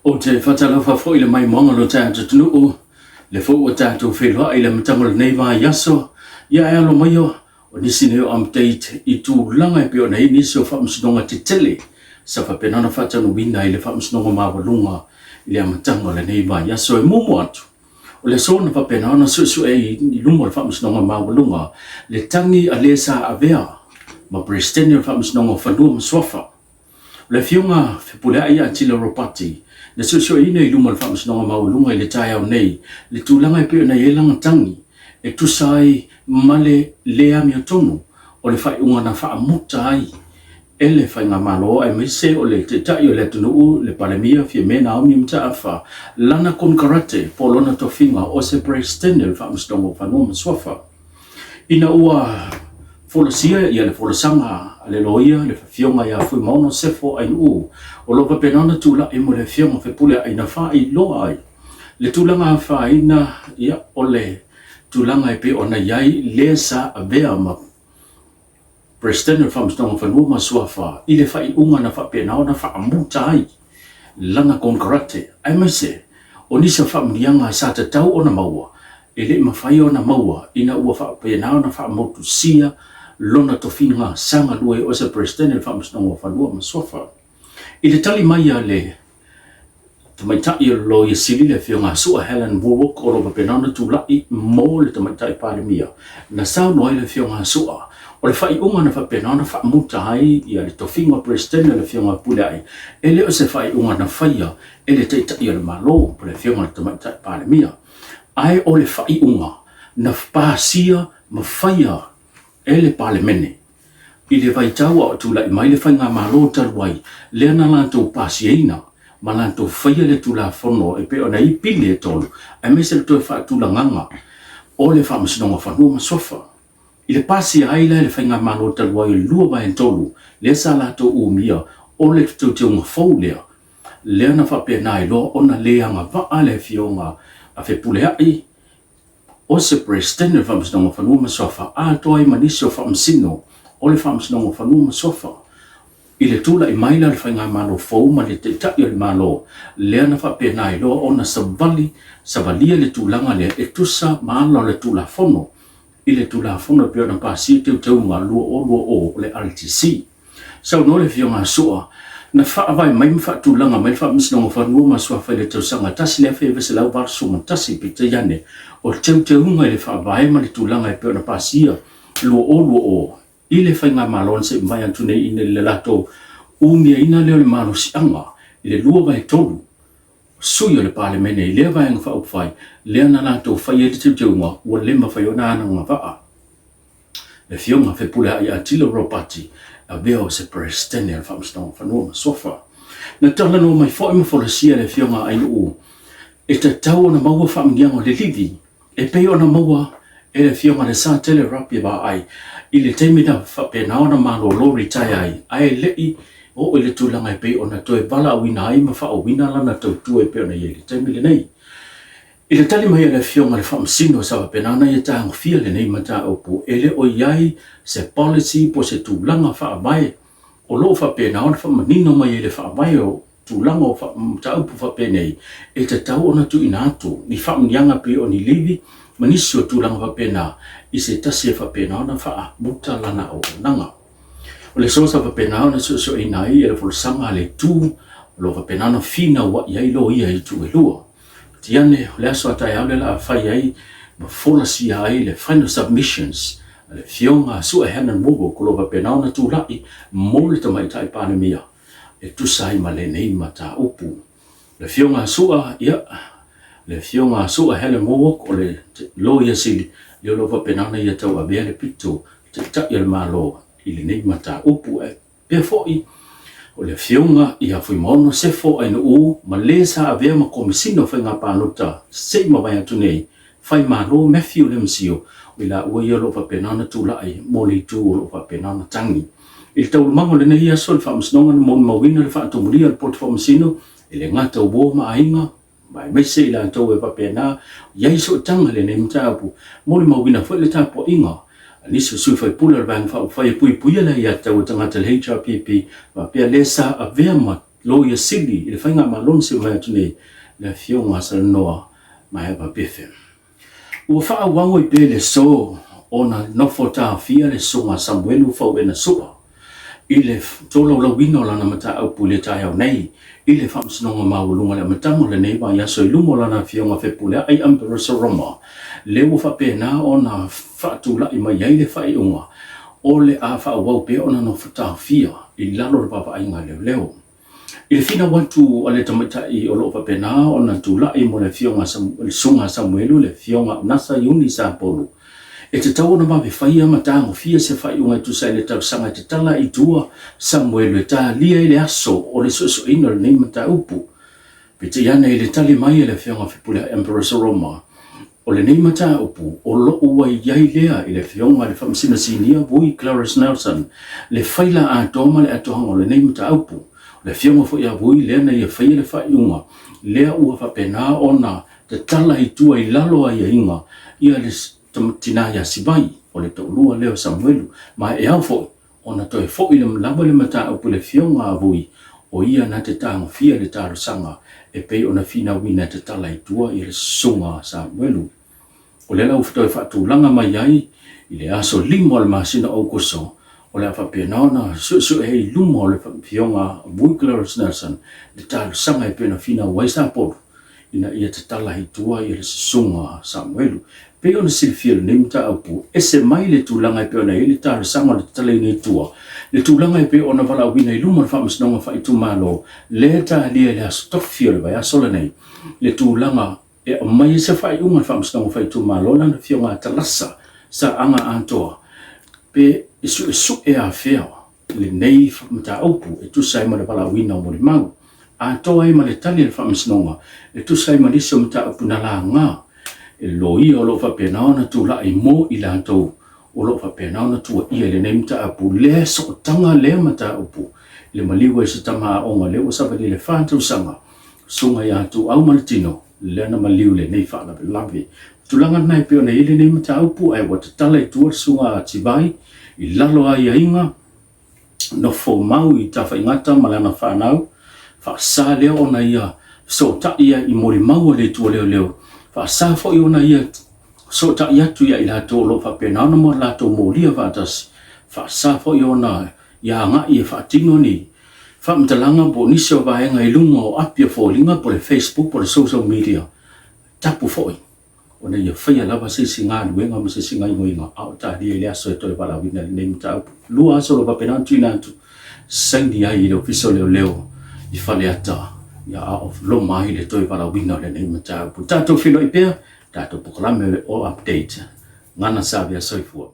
O te whatala whafo i le mai monga lo tātou tunu le fo o tātou whelua i le matango le nei wā yaso, ia e alo mai o nisi neo update i tū langa e pio nei nisi o whamsinonga te tele, sa whapenana whatanu wina i le whamsinonga mawalunga i le matango le nei wā yaso e mumu atu. O le sona whapenana susu e i lumo le whamsinonga mawalunga, le tangi a le sa avea, ma presteni o whamsinonga whanua maswafa. Le fionga whipulea ia tila ropati, le susu e ina i lumo le whamsinonga mawalunga i le tai au nei, le tūlanga e pio nei e langa tangi, e tusai male lea mia tonu, o le whai unga na whaamuta ai, e le whai ngā malo ai meise o le te tai o le tunu le palemia fia mena au mi mta awha, lana kon karate, polona tofinga o se prestene le whamsinonga whanua maswafa. Ina ua folosia ia le folosanga le loia le fionga ia fui maono sefo ai u o lova penana tula e mo le fionga fepule ai na fa i loa ai le tulanga fa ina ia ole tulanga e pe ona iai le sa avea ma prestene whamsinonga whanua maswafa i le fai unga na fa penao na fa amuta ai lana kon karate ai maise o nisa whamnianga sa te tau ona maua e le mawhai ona maua ina ua fa penao na fa amutu sia lona tofinga sanga lue o se prestene whamsinonga whanua maswafa. I le tali mai a le tamaitai o lo i sili le fionga sua Helen Warwick o lopa penana tūlai mō le tamaitai palemia. Na sao noi le fionga sua o le whai unga na whapenana whaamuta ai i a le tofinga prestene le fionga pulai e le o se whai unga na whaia e le teitai o le malo po le fionga le tamaitai palemia. Ai o le whai unga na whāsia ma whaia e le palemene. I le vaitaua o tūla i mai le whainga malo taruai, lea na lantou pasieina, ma lantou whaia le tūla whono e pe ona i pili e tolu, ai mese le toi whaatula nganga o le whamsinonga whanua maswafa. I le pasi aila le whainga malo taruai lua vai tolu, lea sa latou umia o le tūteunga whau lea, lea na whapena i loa ona lea nga waa le fionga a whepulea i, o se prestene whamsinonga whanua maswafa, a toa i manisi o whamsino, o le whamsinonga whanua maswafa. I le tūla i maila le whainga malo fau ma le te tai o le malo, lea na whapena i loa ona savalia le tūlanga lea e tusa maala le tūla whono, i le tūla whono pio na pāsi te utaunga lua o le RTC. Sau no le fionga sua, na whaavai mai mwhaatūlanga mai whamsinonga whanua maswafa i le tausanga tasi lea whewese lau varso ma tasi pita iane, o teunga i le whaavai ma le tūlanga i pio na pāsia lua o i le whainga malon se mai antune i le lato umia ina leo le malo sianga i le lua vai tolu sui o le palemene i lea vai anga whaupwhai lea na lato whai e te teunga ua lema whai o nana ngā waa le fionga whepule ai atila ropati a veo se prestene al whamsinonga whanua maswafa na tala no mai whai mawholasia le fionga ai e te tau na maua whamingianga le livi e peo na maua e le fionga le sa tele rapi ba ai i le teimina whapena ona malo lori tai ai lei o le tūlanga e pei ona toe wala a wina ai ma wha o wina lana tau tu e pei ona i le teimile nei. I le tali mai le fionga le whamsino sa wapena ana i tāng fia le nei mata opu e le o iai se policy po se tūlanga wha vai o lo whapena ona whamanino mai le wha vai o tūlanga o mata opu whapenei e te tau ona tu inatu ni whamnianga pei o ni livi manisi o tūlanga whapena i se tasi e whapena ona wha muta lana o nanga. O le sosa whapena ona so e nai e le folsanga le tū o lo whapena ona whina wa iai lo ia i tū e lua. Tiane o le aso atai au le la whai ai ma folasi ai le final submissions le fionga sua Helen Warwick ko lo whapena ona tūlai mo le tamaitai panemia e tusai ma le nei mata upu. Le fionga sua ia le fionga sua Helen Warwick o le lo ia sili le lo whapenana ia tau a bea le pito te tai le malo i le nei mata upu e pe foi o le fionga ia fui mono se fo ai no ma le sa a bea ma komisino whainga pānuta se ma vai atu nei whai malo Matthew Lemsio o ila ua ia lo whapenana tūla ai moli tū o lo whapenana tangi i tau mango le nei aso le whamsinonga na mon mawina le whaatomuria le porto whamsino i le ngata ubo ma ainga mai mese ila tau e whapena iai so tanga le nei mtapu moli mawina fo le tapo inga Nisi sui fai pula le vang fai pui pui la ia tau tangata le HRPP ma pia le sa a vea ma lo ia sili le fainga malon se mai tune le fionga sa noa mai ba befe ua faa wango I pe le so ona no fota fia le sunga Samuelu fau ena sua ile tolo la wino la na mata au pule tai au nei ile fa msnonga maulunga le matamo le nei ba ya so ilumo la na fionga fe pule ai Emperor Roma le wo fa pe na ona fa tu la I mai ai le fa I unga ole a fa wau pe ona no fota fia I lalo le papa ai ngale leo ile fina wantu ale tamata I olo fa pe na ona tu la I mo le fionga sunga Samuelu le fionga nasa yuni sa polo e te tau na mawe whaia matango fia se whai unga tu sai le tau sanga te tala I tua Samuelu e ta lia I le aso o le so ino le nei mata upu pe te iana I le tali mai le whionga whipule Emperor Roma o le nei mata upu o lo ua iai lea I le whionga le whamsina sinia vui Clarence Nelson le whaila a toma le atohanga o le nei mata upu le whionga fo ia vui lea na ia whaia le whai unga lea ua whapena ona te tala I tua I lalo a ia inga ia le tina ya sibai o le tolua leo Samuelu ma e au foi ona toi foi le mlaba le mata o le fionga avui o ia na te tango fia le taro sanga e pei ona fina wina te tala I tua I le sunga Samuelu o le lau toi fatu langa mai ai I le aso limo le masina o koso o le awhapena ona su e lumo o le fionga avui Clarence Nelson le taro sanga e pei ona fina waisa polo ina ia te tala I tua I le sunga Samuelu pe ona silfia le mta aupu ese mai le tulanga pe ona ile tar sanga le tala I tua le tulanga pe ona vala wina I luma fa msnonga fa itu malo le ta lia le stofia le ya solenei le tulanga e mai se fa uma fa msnonga fa itu malo na fionga talasa sa anga antoa pe isu e afia le nei fa mta aupu e tu sai ma le vala wina mo le mau antoa I ma le tali le fa msnonga e tu sai ma diso mta aupu na la nga e lo ia o lo fa pena ona tu la I mo I la tau o lo fa pena ona tu ia le nemta apu le so tanga le mata upu le maliwa se tama onga le o sa va le fa tu sanga sunga ya tu au martino le na maliu le nei fa la lavi tu langa nai pe ona ile nei mata upu ai wa tala I tu sunga tibai I lalo ai inga no fo mau I tafa ingata malana fa nau fa sa le ona ia so ta ia I mori mau le tu leo fa sa fo ona ia so ta ia tu ia ila to lo fa pena no mo la to mo lia va tas fa sa fo ona ia nga ia fa tino ni fa mtalanga bo ni so va nga ilunga o apia fo linga por Facebook por social media tapu fo ona ia fa ia lava se singa wenga mo se singa inga au ta dia ia so to va la wina nem ta lu aso lo va pena tina tu sendi ai lo fiso leo I fa le ata ya of lo mai le toi para wina le nei mata pu tato filo I pe tato proklame o update ngana sabia soifua